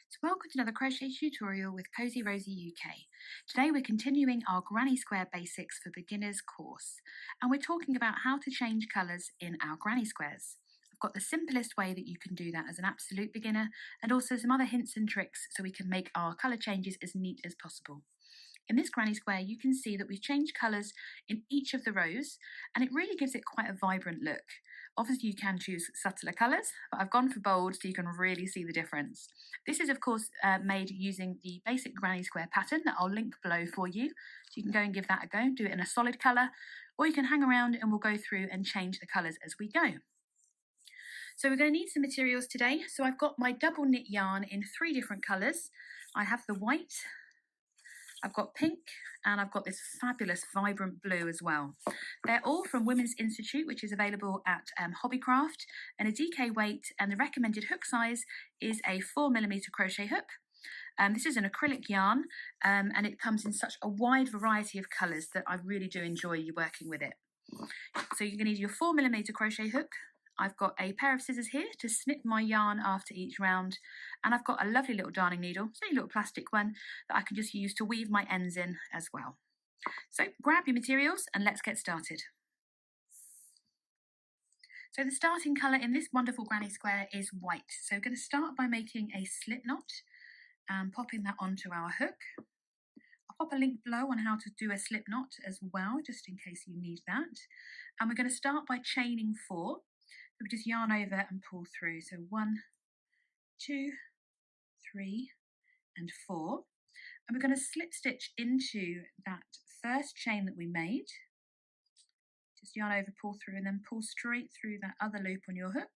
So welcome to another crochet tutorial with Cozy Rosie UK. Today we're continuing our Granny Square Basics for Beginners course, and we're talking about how to change colours in our granny squares. I've got the simplest way that you can do that as an absolute beginner, and also some other hints and tricks so we can make our colour changes as neat as possible. In this granny square, you can see that we've changed colours in each of the rows, and it really gives it quite a vibrant look. Obviously, you can choose subtler colours, but I've gone for bold so you can really see the difference. This is, of course, made using the basic granny square pattern that I'll link below for you. So you can go and give that a go, do it in a solid colour, or you can hang around and we'll go through and change the colours as we go. So we're going to need some materials today. So I've got my double knit yarn in 3 different colours. I have the white, I've got pink, and I've got this fabulous vibrant blue as well. They're all from Women's Institute, which is available at Hobbycraft, and a DK weight, and the recommended hook size is a 4mm crochet hook. This is an acrylic yarn, and it comes in such a wide variety of colours that I really do enjoy you working with it. So you're going to need your 4mm crochet hook. I've got a pair of scissors here to snip my yarn after each round, and I've got a lovely little darning needle, so a little plastic one that I can just use to weave my ends in as well. So grab your materials and let's get started. So the starting colour in this wonderful granny square is white. So we're going to start by making a slip knot and popping that onto our hook. I'll pop a link below on how to do a slip knot as well, just in case you need that. And we're going to start by chaining 4. We just yarn over and pull through. So 1, 2, 3, and 4. And we're going to slip stitch into that first chain that we made. Just yarn over, pull through, and then pull straight through that other loop on your hook.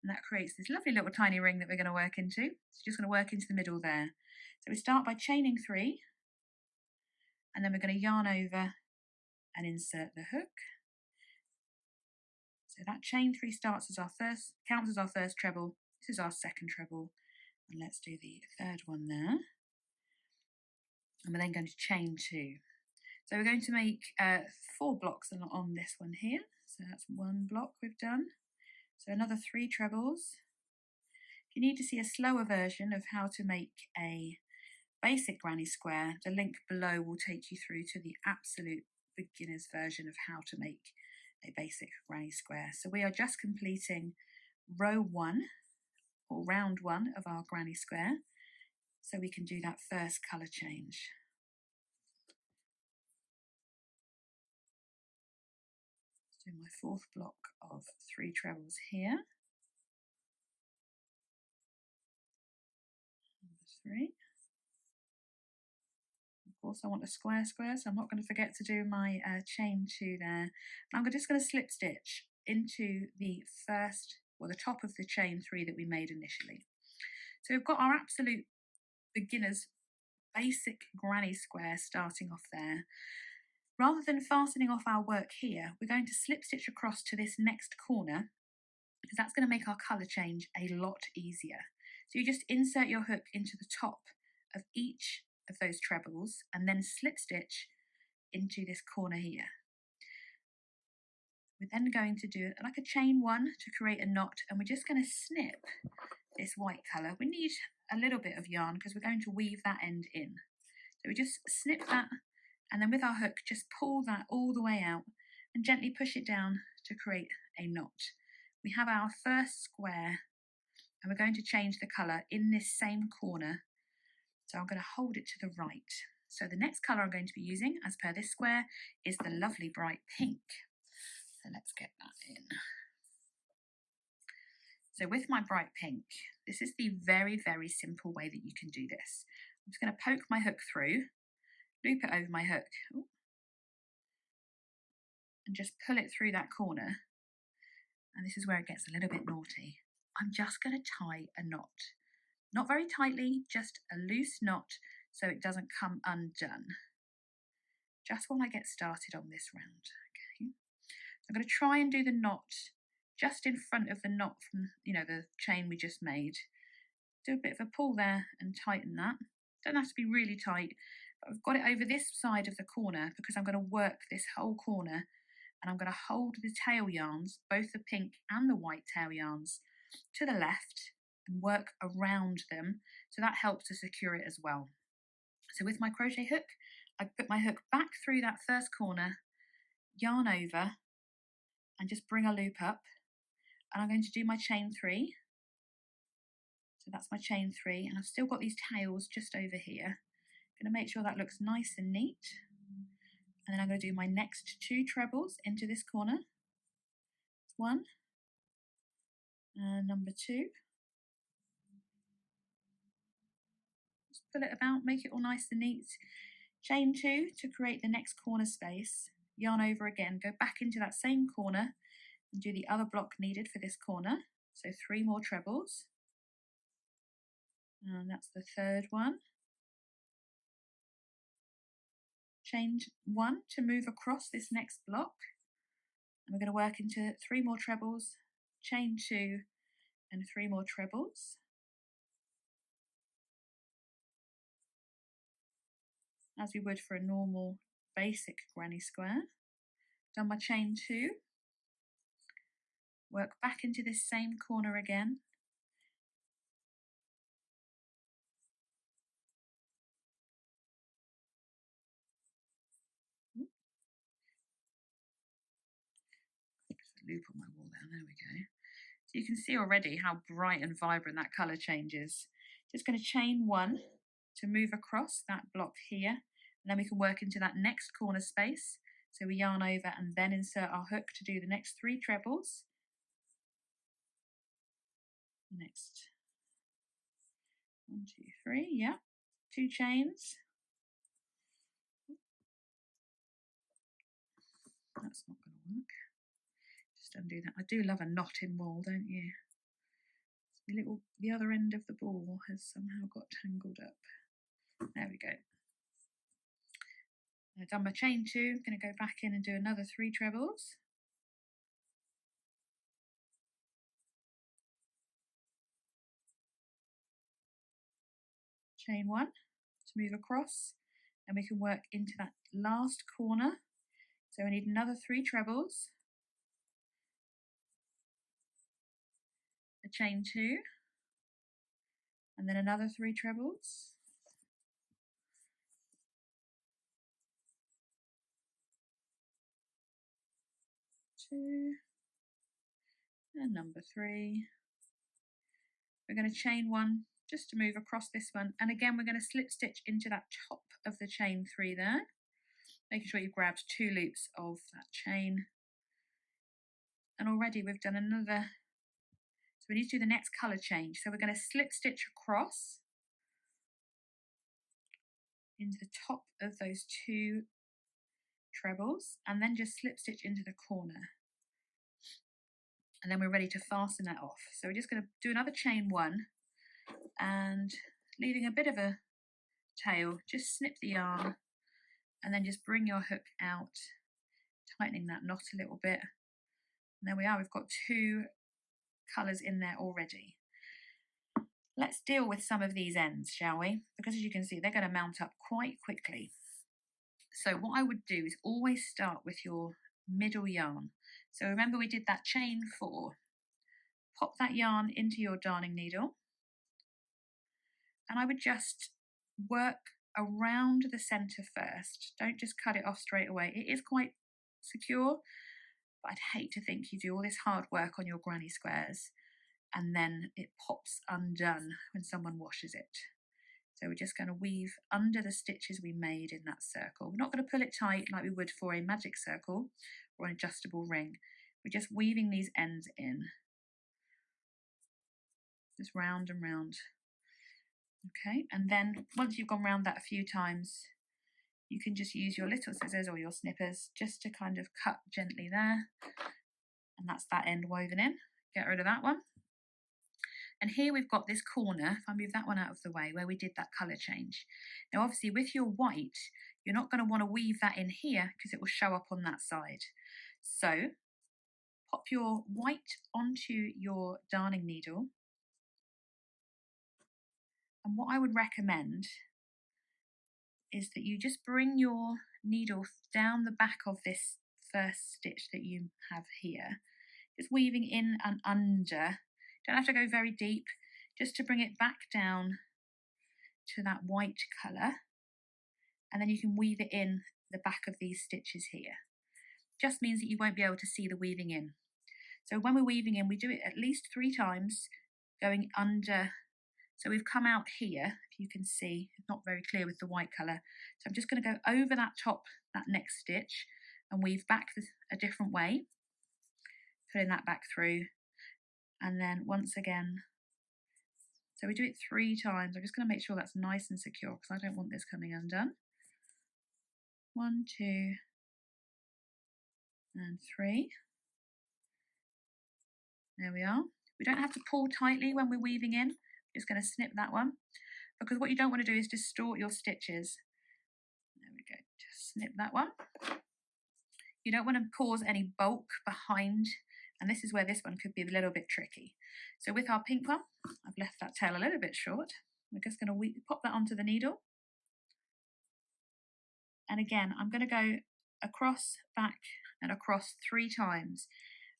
And that creates this lovely little tiny ring that we're going to work into. So just going to work into the middle there. So we start by chaining 3. And then we're going to yarn over and insert the hook. So that chain 3 starts as our first, counts as our first treble. This is our second treble. And let's do the third one there. And we're then going to chain 2. So we're going to make 4 blocks on this one here. So that's 1 block we've done. So another 3 trebles. If you need to see a slower version of how to make a basic granny square, the link below will take you through to the absolute beginner's version of how to make a basic granny square. So we are just completing row 1 or round 1 of our granny square, so we can do that first colour change. Let's do my 4th block of 3 trebles here. Number 3. Of course, I want a square, so I'm not going to forget to do my chain 2 there. I'm just going to slip stitch into the first, or the top of the chain 3 that we made initially. So we've got our absolute beginner's basic granny square starting off there. Rather than fastening off our work here, we're going to slip stitch across to this next corner, because that's going to make our colour change a lot easier. So you just insert your hook into the top of each of those trebles and then slip stitch into this corner here. We're then going to do like a chain 1 to create a knot, and we're just going to snip this white colour. We need a little bit of yarn because we're going to weave that end in. So we just snip that, and then with our hook just pull that all the way out and gently push it down to create a knot. We have our first square, and we're going to change the colour in this same corner. So I'm going to hold it to the right. So the next colour I'm going to be using, as per this square, is the lovely bright pink. So let's get that in. So with my bright pink, this is the very, very simple way that you can do this. I'm just going to poke my hook through, loop it over my hook, and just pull it through that corner. And this is where it gets a little bit naughty. I'm just going to tie a knot. Not very tightly, just a loose knot so it doesn't come undone. Just when I get started on this round. Okay. So I'm going to try and do the knot just in front of the knot from, the chain we just made. Do a bit of a pull there and tighten that. Don't have to be really tight, but I've got it over this side of the corner because I'm going to work this whole corner, and I'm going to hold the tail yarns, both the pink and the white tail yarns, to the left and work around them, so that helps to secure it as well. So with my crochet hook, I put my hook back through that first corner, yarn over, and just bring a loop up, and I'm going to do my chain 3. So that's my chain 3, and I've still got these tails just over here. I'm going to make sure that looks nice and neat, and then I'm going to do my next 2 trebles into this corner. 1 and number 2. Just pull it about, make it all nice and neat. Chain 2 to create the next corner space. Yarn over again, go back into that same corner and do the other block needed for this corner. So 3 more trebles. And that's the 3rd one. Chain 1 to move across this next block. And we're going to work into 3 more trebles, chain 2 and 3 more trebles. As we would for a normal basic granny square. Done my chain 2. Work back into this same corner again. Loop on my wall there we go. So you can see already how bright and vibrant that colour changes. Just going to chain 1 to move across that block here, and then we can work into that next corner space. So we yarn over and then insert our hook to do the next 3 trebles. Next 1, 2, 3, yeah, 2 chains. That's not going to work. Just undo that. I do love a knot in wool, don't you? The other end of the ball has somehow got tangled up. There we go. I've done my chain 2. I'm going to go back in and do another 3 trebles. Chain 1 to move across, and we can work into that last corner. So we need another 3 trebles, a chain 2, and then another 3 trebles. Two, and number 3. We're going to chain 1 just to move across this one, and again we're going to slip stitch into that top of the chain 3 there, making sure you've grabbed 2 loops of that chain. And already we've done another, so we need to do the next colour change. So we're going to slip stitch across into the top of those 2 trebles, and then just slip stitch into the corner, and then we're ready to fasten that off. So we're just going to do another chain 1, and leaving a bit of a tail, just snip the yarn and then just bring your hook out, tightening that knot a little bit. And there we are, we've got 2 colours in there already. Let's deal with some of these ends, shall we? Because as you can see, they're going to mount up quite quickly. So what I would do is always start with your middle yarn. So remember we did that chain 4. Pop that yarn into your darning needle, and I would just work around the centre first. Don't just cut it off straight away. It is quite secure, but I'd hate to think you do all this hard work on your granny squares and then it pops undone when someone washes it. So we're just going to weave under the stitches we made in that circle. We're not going to pull it tight like we would for a magic circle or an adjustable ring. We're just weaving these ends in. Just round and round. Okay, and then once you've gone round that a few times, you can just use your little scissors or your snippers just to kind of cut gently there. And that's that end woven in. Get rid of that one. And here we've got this corner, if I move that one out of the way, where we did that colour change. Now obviously with your white, you're not going to want to weave that in here because it will show up on that side. So pop your white onto your darning needle. And what I would recommend is that you just bring your needle down the back of this first stitch that you have here, just weaving in and under. Don't have to go very deep, just to bring it back down to that white colour, and then you can weave it in the back of these stitches here. Just means that you won't be able to see the weaving in. So when we're weaving in, we do it at least 3 times, going under. So we've come out here, if you can see, it's not very clear with the white colour. So I'm just going to go over that top, that next stitch, and weave back a different way, pulling that back through, and then once again. So we do it 3 times. I'm just going to make sure that's nice and secure because I don't want this coming undone. 1, 2, and 3. There we are. We don't have to pull tightly when we're weaving in. Just going to snip that one, because what you don't want to do is distort your stitches. There we go, just snip that one. You don't want to cause any bulk behind, and this is where this one could be a little bit tricky. So with our pink one, I've left that tail a little bit short. We're just going to pop that onto the needle. And again, I'm going to go across, back, and across 3 times.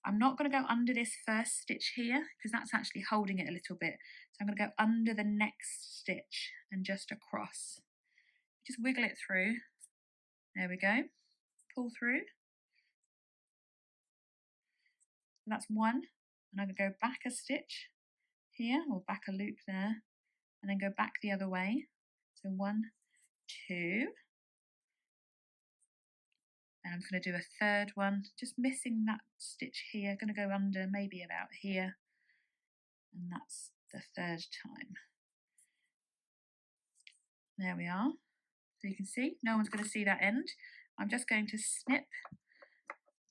I'm not going to go under this first stitch here because that's actually holding it a little bit. So I'm going to go under the next stitch and just across. Just wiggle it through. There we go. Pull through. And that's 1. And I'm going to go back a stitch here, or back a loop there, and then go back the other way. So 1, 2. And I'm going to do a third one, just missing that stitch here. Going to go under maybe about here, and that's the 3rd time. There we are. So you can see, no one's going to see that end. I'm just going to snip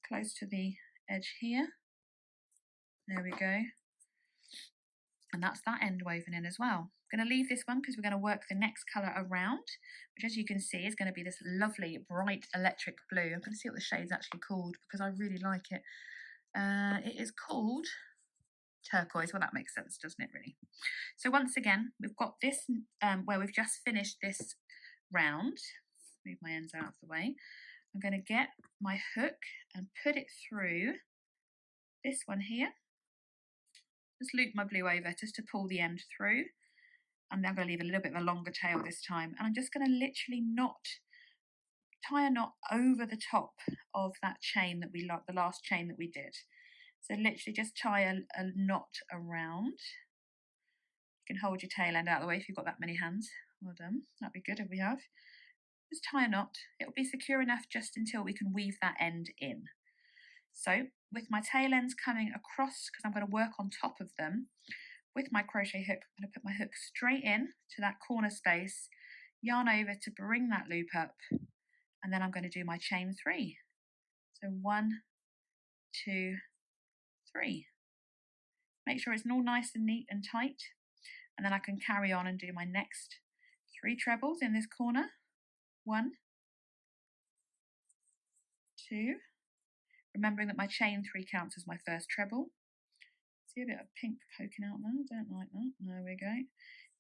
close to the edge here. There we go. And that's that end woven in as well. I'm going to leave this one because we're going to work the next colour around, which as you can see is going to be this lovely bright electric blue. I'm going to see what the shade's actually called because I really like it. It is called turquoise. Well, that makes sense, doesn't it, really? So once again, we've got this where we've just finished this round. Move my ends out of the way. I'm going to get my hook and put it through this one here. Just loop my blue over just to pull the end through. And then I'm going to leave a little bit of a longer tail this time. And I'm just going to literally tie a knot over the top of that chain that we the last chain that we did. So literally just tie a knot around. You can hold your tail end out of the way if you've got that many hands. Well done. That'd be good if we have. Just tie a knot. It'll be secure enough just until we can weave that end in. So with my tail ends coming across, because I'm going to work on top of them, with my crochet hook, I'm going to put my hook straight in to that corner space, yarn over to bring that loop up, and then I'm going to do my chain 3. So 1, 2, 3. Make sure it's all nice and neat and tight, and then I can carry on and do my next 3 trebles in this corner. 1, 2. Remembering that my chain 3 counts as my first treble. See a bit of pink poking out there, don't like that. There we go.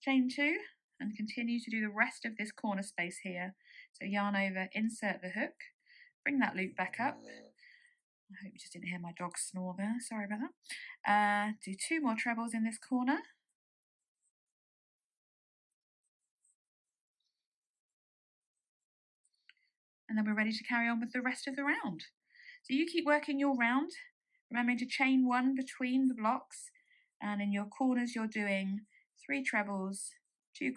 Chain 2 and continue to do the rest of this corner space here. So yarn over, insert the hook, bring that loop back up. I hope you just didn't hear my dog snore there, sorry about that. Do 2 more trebles in this corner. And then we're ready to carry on with the rest of the round. So you keep working your round, remembering to chain 1 between the blocks, and in your corners you're doing 3 trebles, 2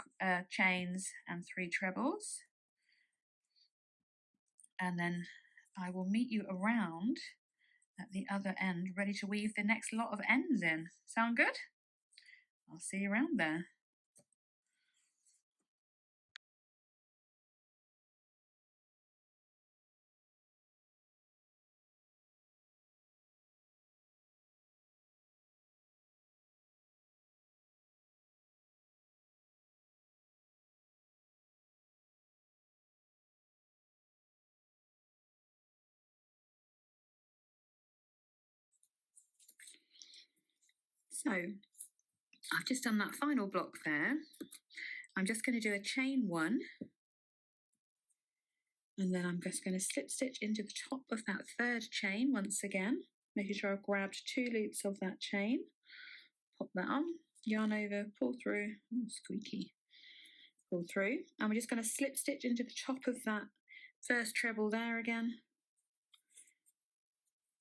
chains and 3 trebles. And then I will meet you around at the other end, ready to weave the next lot of ends in. Sound good? I'll see you around there. So I've just done that final block there. I'm just going to do a chain 1, and then I'm just going to slip stitch into the top of that 3rd chain once again, making sure I've grabbed 2 loops of that chain. Pop that on, yarn over, pull through, squeaky, pull through, and we're just going to slip stitch into the top of that first treble there again,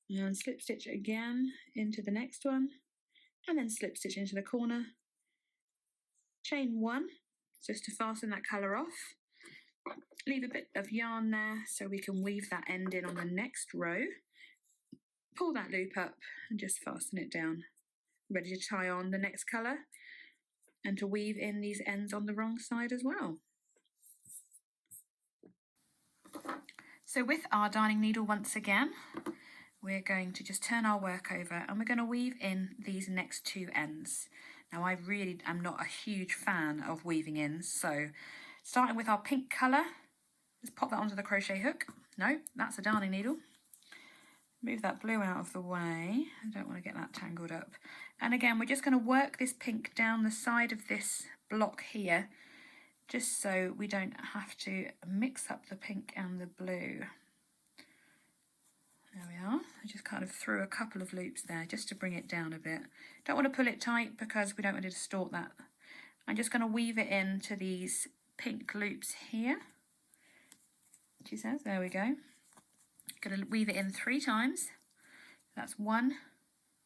and slip stitch again into the next one, and then slip stitch into the corner, chain 1 just to fasten that colour off, leave a bit of yarn there so we can weave that end in on the next row, pull that loop up and just fasten it down, ready to tie on the next colour and to weave in these ends on the wrong side as well. So with our darning needle once again, we're going to just turn our work over and we're going to weave in these next 2 ends. Now I really am not a huge fan of weaving in, so starting with our pink colour, just pop that onto the crochet hook. No, that's a darning needle. Move that blue out of the way. I don't want to get that tangled up. And again, we're just going to work this pink down the side of this block here, just so we don't have to mix up the pink and the blue. There we are. I just kind of threw a couple of loops there just to bring it down a bit. Don't want to pull it tight because we don't want to distort that. I'm just going to weave it into these pink loops here. She says, there we go. Going to weave it in 3 times. That's 1.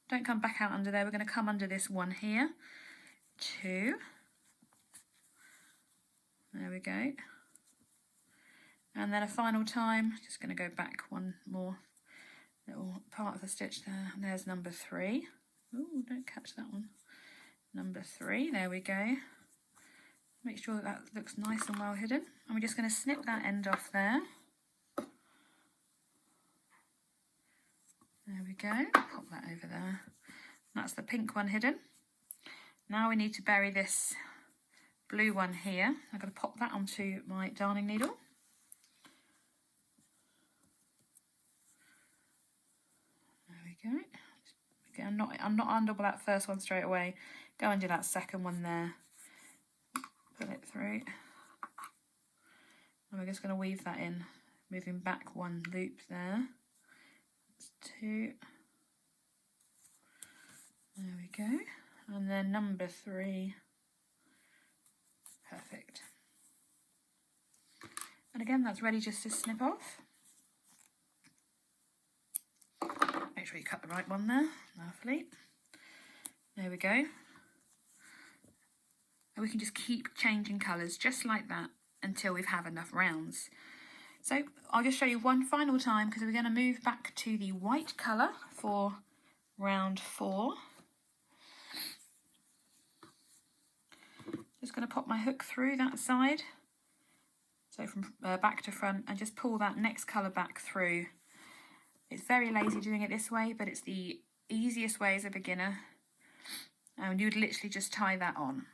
Don't come back out under there. We're going to come under this one here. 2. There we go. And then a final time. Just going to go back one more little part of the stitch there. And there's number 3. Oh, don't catch that one. Number 3. There we go. Make sure that looks nice and well hidden. And we're just going to snip that end off there. There we go, pop that over there. That's the pink one hidden. Now we need to bury this blue one here. I'm going to pop that onto my darning needle. There we go. Again, I'm not under that first one straight away. Go and do that second one there. Pull it through. And we're just going to weave that in, moving back 1 loop there. 2. There we go. And then number 3. Perfect. And again, that's ready just to snip off. Make sure you cut the right one there, lovely. There we go. And we can just keep changing colours just like that until we have enough rounds. So I'll just show you one final time because we're going to move back to the white colour for round 4. Just going to pop my hook through that side, so from back to front, and just pull that next colour back through. It's very lazy doing it this way, but it's the easiest way as a beginner. And you would literally just tie that on.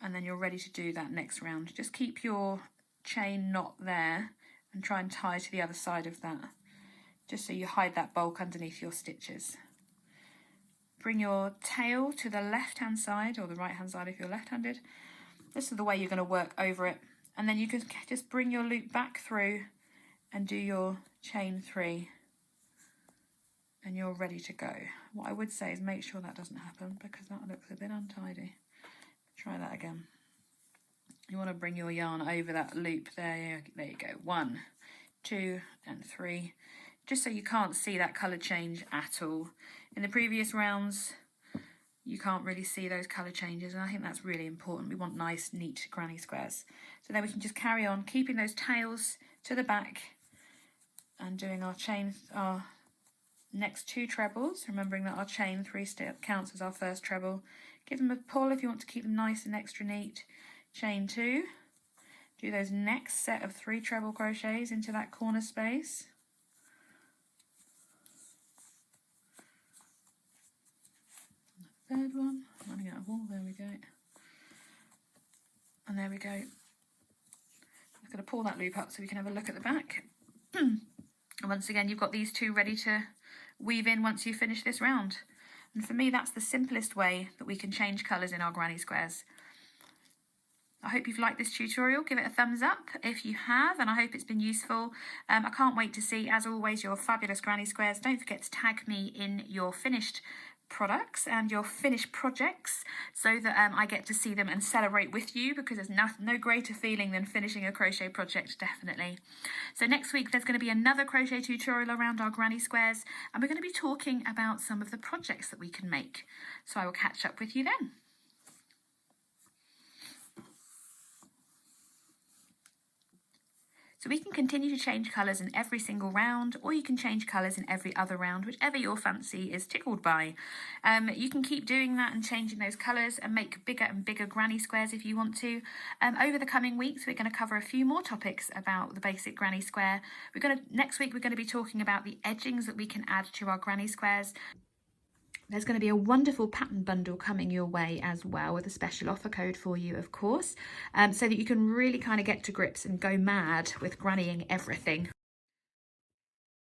And then you're ready to do that next round. Just keep your chain knot there and try and tie to the other side of that, just so you hide that bulk underneath your stitches. Bring your tail to the left hand side or the right hand side if you're left-handed. This is the way you're going to work over it, and then you can just bring your loop back through and do your chain 3 and you're ready to go. What I would say is make sure that doesn't happen because that looks a bit untidy. Try that again. You want to bring your yarn over that loop there. There you go. 1, 2 and 3, just so you can't see that colour change at all. In the previous rounds you can't really see those colour changes, and I think that's really important. We want nice neat granny squares. So then we can just carry on keeping those tails to the back and doing our next 2 trebles, remembering that our chain 3 counts as our first treble. Give them a pull if you want to keep them nice and extra neat. Chain 2, do those next set of 3 treble crochets into that corner space. Third one, running out of wool, there we go. And there we go. I'm going to pull that loop up so we can have a look at the back. And once again, you've got these 2 ready to weave in once you finish this round. And for me, that's the simplest way that we can change colours in our granny squares. I hope you've liked this tutorial. Give it a thumbs up if you have, and I hope it's been useful. I can't wait to see, as always, your fabulous granny squares. Don't forget to tag me in your finished products and your finished projects so that I get to see them and celebrate with you, because there's no greater feeling than finishing a crochet project, definitely. So next week there's going to be another crochet tutorial around our granny squares, and we're going to be talking about some of the projects that we can make. So I will catch up with you then. So we can continue to change colours in every single round, or you can change colours in every other round, whichever your fancy is tickled by. You can keep doing that and changing those colours and make bigger and bigger granny squares if you want to. Over the coming weeks, we're going to cover a few more topics about the basic granny square. Next week, we're going to be talking about the edgings that we can add to our granny squares. There's going to be a wonderful pattern bundle coming your way as well, with a special offer code for you, of course, so that you can really kind of get to grips and go mad with grannying everything.